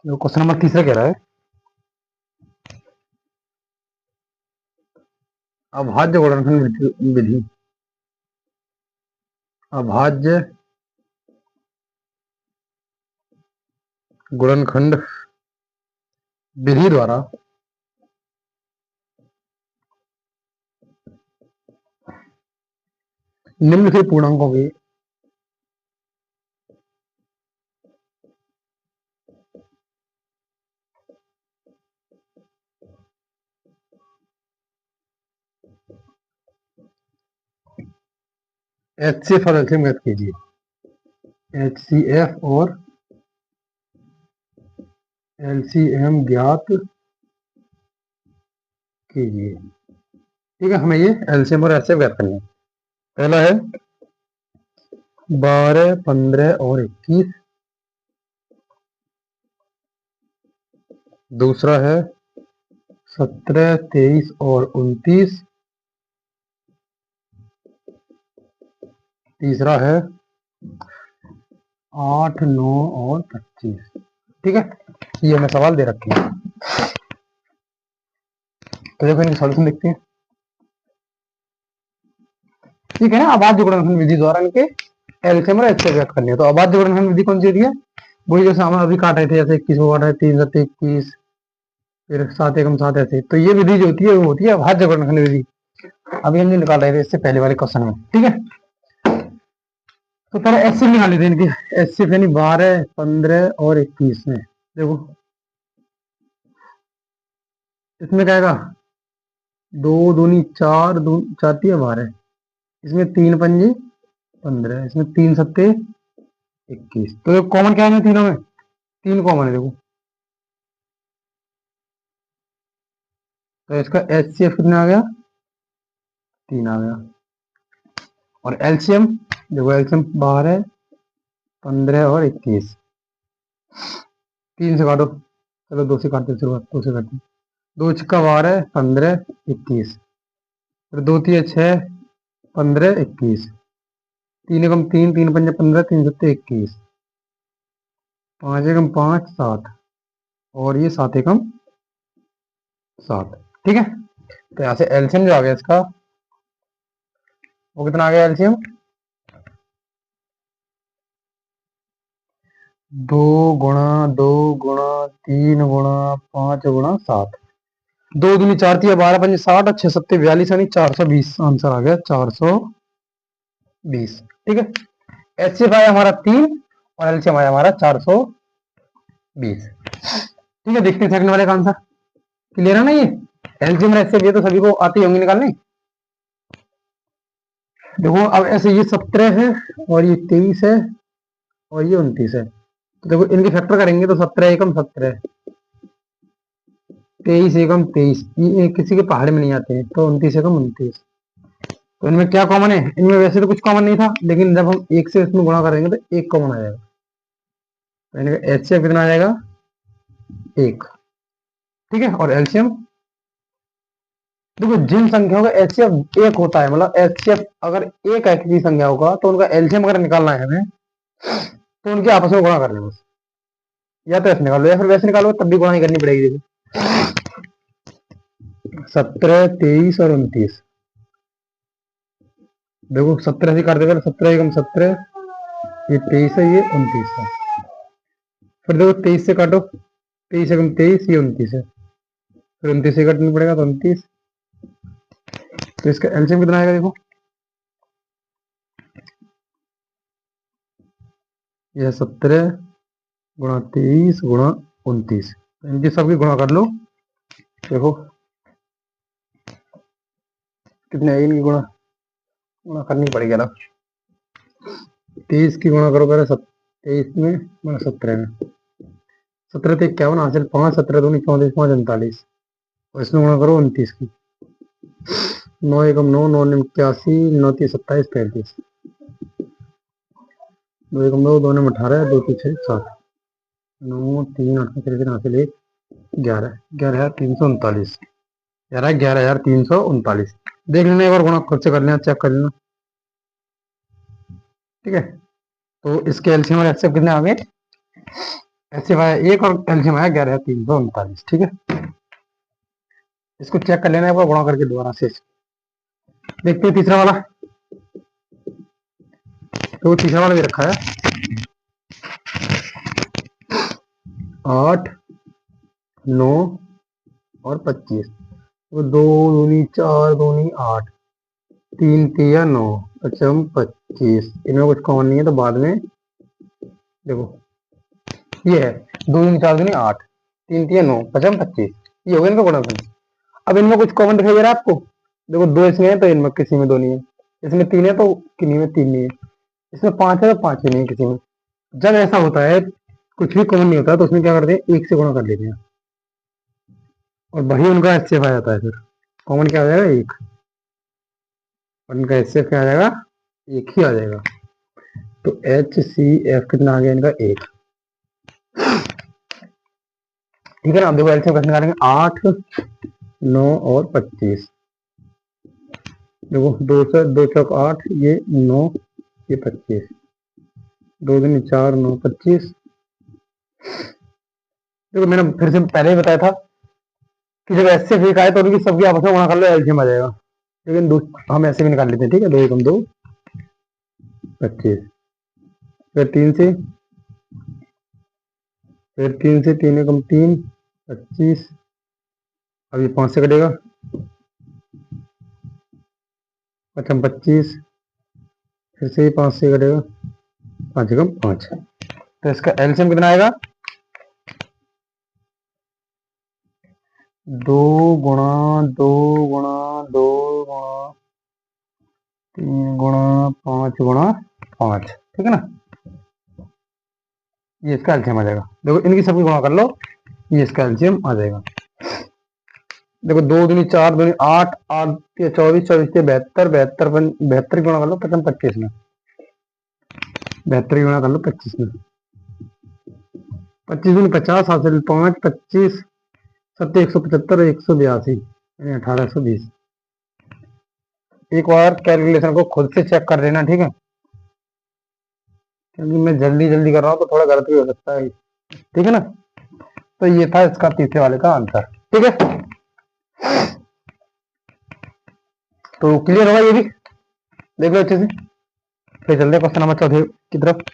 जो question number तीसरा कह रहा है, अभाज्य गुणनखंड विधि, अभाज्य गुणनखंड विधि द्वारा निम्नलिखित पूर्णांकों के HCF और LCM ज्ञात कीजिए। HCF और LCM ज्ञात कीजिए। ठीक है, हमें ये LCM और HCF ज्ञात करना है। पहला है 12, 15 और 21। दूसरा है 17, 23 और 29। तीसरा है 8, 9 और 25। ठीक है, ये हमें सवाल दे रखे हैं। तो देखो इनके सॉल्यूशन देखते हैं। ठीक है ना, अभाज्य गुणनखंड विधि द्वारा इनके एलसीएम और एचसीएफ ज्ञात करनी है। तो अभाज्य गुणनखंड विधि कौन सी होती है? वही जैसे हम अभी काट रहे थे, जैसे 21 को काट रहे, 3 7 21, फिर 7 एकम 7 ऐसे। तो ये विधि जो होती है वो होती है अभाज्य गुणनखंड विधि। अभी हम जो निकाल रहे थे इससे पहले वाले क्वेश्चन में। ठीक है, तो पहले एचसीएफ निकाल लेते हैं इनकी। एचसीएफ यानी 12, 15 और 21 में देखो इसमें क्या आएगा, 2 दूनी 4, 2 4 12, इसमें 3 पंजे 15, इसमें 3 सत्ते 21। तो कॉमन क्या है तीनों में? 3 कॉमन है देखो। तो इसका एचसीएफ कितना आ गया? 3 आ गया। और एलसीएम देखो, एलसीएम 12, 15 और 21। 3 से काटो, चलो 2 से काटते, शुरुआत 2 से काटते। 2 छक्का 12, 15, 21। फिर 2 3 6, 15, 21। 3 एकम 3, 3 पंजे 15, 3 सत्ते 21। 5 एकम 5, 7 और ये 7 एकम 7। ठीक है, तो यहाँ से एलसीएम जो आ गया इसका, वो कितना आ गया एलसीएम? 2 गुणा 2 गुणा 3 गुणा 5 गुणा 7। 2 दूनी 4 3 12 5 60 6 7 42 यानी 420 आंसर आ गया 420। ठीक है, एचसीएफ आया हमारा 3 और एलसीएम आया हमारा 420। ठीक है, देखते हैं सेकंड वाले का आंसर। क्लियर है ना? ये एलसीएम और एचसीएफ ये तो सभी को आती होंगी निकालने। देखो अब ऐसे ये 17 है और ये 23 है और ये 29 है। तो देखो इनके फैक्टर करेंगे तो 17 एकम 17, 23 एकम 23, ये किसी के पहाड़ में नहीं आते हैं। तो 29 एकम 29। तो इनमें क्या कॉमन है? इनमें वैसे तो कुछ कॉमन नहीं था, लेकिन जब हम एक से इसमें गुणा करेंगे तो एक कॉमन आ जाएगा। तो इनका एचसीएफ कितना आ जाएगा? 1। ठीक है, और एलसीएम देखो, जिन संख्याओं का एचसीएफ 1 होता है, मतलब एचसीएफ अगर एक है किसी संख्या का, तो उनका एलसीएम अगर निकालना है हमें, तो उनके आपस में गुणा करना है बस। या तो ऐसे निकालो या फिर वैसे निकालो, तब भी गुणा ही करनी पड़ेगी। देखो 17, 23 और 29। देखो 17 से काट देगा, 17 एकम 17, ये 23 है, ये 29 है। फिर देखो 23 से काटो, 23 एकम 23, ये 29 है। फिर 29 से काटना पड़ेगा तो 29। तो इसका एलसीएम कितना आएगा? देखो यह 17 गुणा 23 गुणा 29, इनकी सबकी गुणा कर लो। देखो कितने है इनकी गुणा करनी पड़ेगी ना। 23 की गुणा करो पहले 23 में 17 में, 17 से 51 हासिल 5, 17 दूनी 34, 5 39। और इसमें गुणा करो 29 की, 9 एकम 9, 9 निम 81, 9 3 27 35, 2 एकम 2, 2 निम 18, 2 3 6 7, 9 3 8 3 हासिल 1 11, 11,339, 11,339। देख लेना एक बार, गुणा खुद से कर लेना, चेक कर लेना। ठीक है, तो इसके एलसीएम और एचसीएफ कितने आ गए? एचसीएफ आया 1 और एलसीएम आया 11,339। ठीक है, इसको चेक कर लेना है, गुणा करके दोबारा से। देखते हैं तीसरा वाला। तो तीसरा वाला भी रखा है 8, 9 और 25। तो 2 दूनी 4 दूनी 8, 3 तिया 9, 25। इनमें कुछ कॉमन नहीं है तो बाद में देखो ये है 2 दूनी 4 दूनी 8, 3 तिया 9, 25। ये हो गया इनका गुणनफल। अब इनमें कुछ कॉमन दिखाई दे रहा है आपको। देखो 2 इसमें है तो इनमें किसी में 2 नहीं है, इसमें 3 है तो किन्हीं में 3 नहीं है, इसमें 5 है तो 5 ही नहीं है किसी में। जब ऐसा होता है कुछ भी कॉमन नहीं होता तो उसमें क्या करते हैं 1 से गुणा कर लेते हैं और वही उनका एचसीएफ आ जाता है। फिर कॉमन क्या आ जाएगा 1 और इनका एचसीएफ क्या आ जाएगा 1 ही आ जाएगा। तो HCF कितना आ गया इनका 1। ठीक है ना। अब देखो एलसीएम कैसे निकालेंगे 8, 9 और 25। देखो 2 से 2 चौक 8, ये 9, ये 25, 2 दूनी 4, 9, 25। देखो मैंने फिर से पहले ही बताया था कि जब ऐसे फेक आए तो उनकी सबकी आपस में गुणा कर लो एलसीएम आ जाएगा। लेकिन हम ऐसे भी निकाल लेते हैं। ठीक है, 2 एकम 2, 25, फिर 3 से, फिर 3 से 3 एकम 3, 25। अब ये 5 से कटेगा, 25, फिर से 5 से कटेगा, 5 एकम 5। तो इसका एलसीएम कितना आएगा 2 गुणा 2 गुणा 2 गुणा 3 गुणा 5 गुणा 5। ठीक है ना, ये इसका एलसीएम आ जाएगा। देखो इनकी सबकी गुणा कर लो, ये इसका एलसीएम आ जाएगा। देखो 2 दूनी 4 दूनी 8, 8 के 24, 24 के 72, 72 गुणा कर लो 25 में, 72 गुणा कर लो 25 में, 25 दूनी 50, हासिल 5, 25 सत्ते 175, 182 यानी 1820। एक बार कैलकुलेशन को खुद से चेक कर लेना। ठीक है, क्योंकि मैं जल्दी जल्दी कर रहा हूँ तो थोड़ा गलत भी हो सकता है। ठीक है ना। तो ये था इसका तीसरे वाले का आंसर। ठीक है, तो क्लियर होगा ये भी, देख लो अच्छे से। फिर चलते क्वेश्चन नंबर 4 की तरफ।